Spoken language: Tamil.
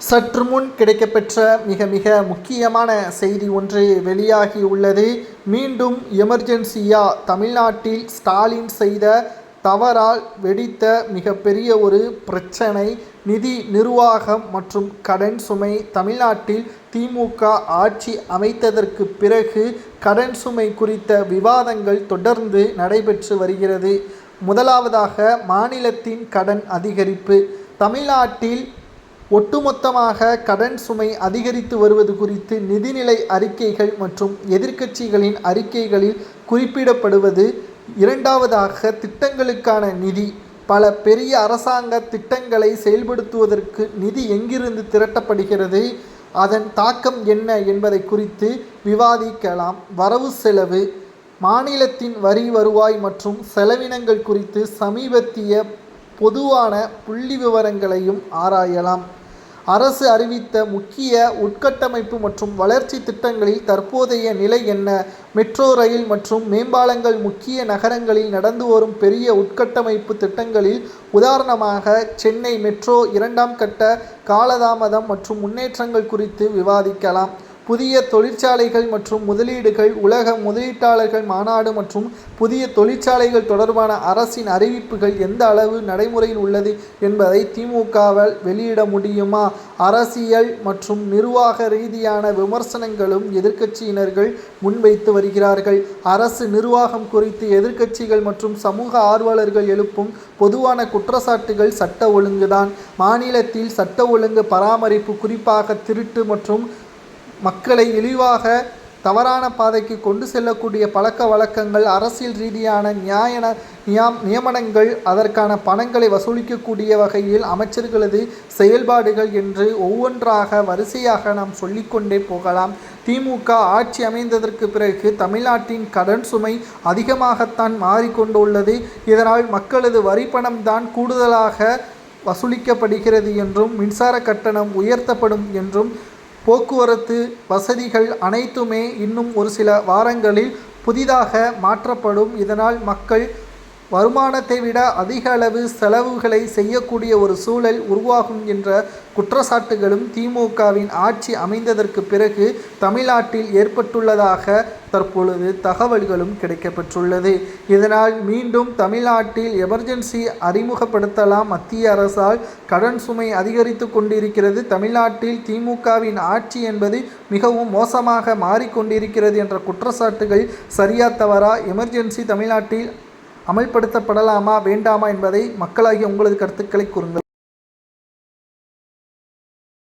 சற்று முன் கிடைக்கப்பெற்ற மிக மிக முக்கியமான செய்தி ஒன்று வெளியாகியுள்ளது. மீண்டும் எமர்ஜென்சியா தமிழ்நாட்டில் ஸ்டாலின் செய்த தவறால் வெடித்த மிகப்பெரிய ஒரு பிரச்சனை. நிதி நிர்வாகம் மற்றும் கடன் சுமை. தமிழ்நாட்டில் திமுக ஆட்சி அமைத்ததற்கு பிறகு கடன் சுமை குறித்த விவாதங்கள் தொடர்ந்து நடைபெற்று வருகிறது. முதலாவதாக மாநிலத்தின் கடன் அதிகரிப்பு. தமிழ்நாட்டில் ஒட்டுமொத்தமாக கடன் சுமை அதிகரித்து வருவது குறித்து நிதிநிலை அறிக்கைகள் மற்றும் எதிர்க்கட்சிகளின் அறிக்கைகளில் குறிப்பிடப்படுவது. இரண்டாவதாக திட்டங்களுக்கான நிதி. பல பெரிய அரசாங்க திட்டங்களை செயல்படுத்துவதற்கு நிதி எங்கிருந்து திரட்டப்படுகிறது, அதன் தாக்கம் என்ன என்பதை குறித்து விவாதிக்கலாம். வரவு செலவு. மாநிலத்தின் வரி வருவாய் மற்றும் செலவினங்கள் குறித்து சமீபத்திய பொதுவான புள்ளி விவரங்களையும் ஆராயலாம். அரசு அறிவித்த முக்கிய உட்கட்டமைப்பு மற்றும் வளர்ச்சி திட்டங்களில் தற்போதைய நிலை என்ன? மெட்ரோ ரயில் மற்றும் மேம்பாலங்கள். முக்கிய நகரங்களில் நடந்து வரும் பெரிய உட்கட்டமைப்பு திட்டங்களில் உதாரணமாக சென்னை மெட்ரோ இரண்டாம் கட்ட காலதாமதம் மற்றும் முன்னேற்றங்கள் குறித்து விவாதிக்கலாம். புதிய தொழிற்சாலைகள் மற்றும் முதலீடுகள். உலக முதலீட்டாளர்கள் மாநாடு மற்றும் புதிய தொழிற்சாலைகள் தொடர்பான அரசின் அறிவிப்புகள் எந்த அளவு நடைமுறையில் உள்ளது என்பதை திமுகவால் வெளியிட முடியுமா? அரசியல் மற்றும் நிர்வாக ரீதியான விமர்சனங்களும் எதிர்க்கட்சியினர்கள் முன்வைத்து வருகிறார்கள். அரசு நிர்வாகம் குறித்து எதிர்க்கட்சிகள் மற்றும் சமூக ஆர்வலர்கள் எழுப்பும் பொதுவான குற்றச்சாட்டுகள் சட்ட ஒழுங்குதான். மாநிலத்தில் சட்ட ஒழுங்கு பராமரிப்பு, குறிப்பாக திருட்டு மற்றும் மக்களை இழிவாக தவறான பாதைக்கு கொண்டு செல்லக்கூடிய பழக்க வழக்கங்கள், அரசியல் ரீதியான நியமனங்கள், அதற்கான பணங்களை வசூலிக்கக்கூடிய வகையில் அமைச்சர்களது செயல்பாடுகள் என்று ஒவ்வொன்றாக வரிசையாக நாம் சொல்லிக்கொண்டே போகலாம். திமுக ஆட்சி அமைந்ததற்கு பிறகு தமிழ்நாட்டின் கடன் சுமை அதிகமாகத்தான் மாறிக்கொண்டுள்ளது. இதனால் மக்களது வரிப்பணம்தான் கூடுதலாக வசூலிக்கப்படுகிறது என்றும், மின்சார கட்டணம் உயர்த்தப்படும் என்றும், போக்குவரத்து வசதிகள் அனைத்துமே இன்னும் ஒரு சில வாரங்களில் புதிதாக மாற்றப்படும். இதனால் மக்கள் வருமானத்தை விட அதிக அளவு செலவுகளை செய்யக்கூடிய ஒரு சூழல் உருவாகும் என்ற குற்றச்சாட்டுகளும் திமுகவின் ஆட்சி அமைந்ததற்கு பிறகு தமிழ்நாட்டில் ஏற்பட்டுள்ளதாக தற்பொழுது தகவல்களும் கிடைக்கப்பெற்றுள்ளது. இதனால் மீண்டும் தமிழ்நாட்டில் எமர்ஜென்சி அறிமுகப்படுத்தலாம். மத்திய அரசால் கடன் சுமை அதிகரித்து கொண்டிருக்கிறது. தமிழ்நாட்டில் திமுகவின் ஆட்சி என்பது மிகவும் மோசமாக மாறிக்கொண்டிருக்கிறது என்ற குற்றச்சாட்டுகள் சரியா தவறா? எமர்ஜென்சி தமிழ்நாட்டில் அமல்படுத்தப்படலாமா வேண்டாமா என்பதை மக்களாகிய உங்களது கருத்துக்களை கூறுங்கள்.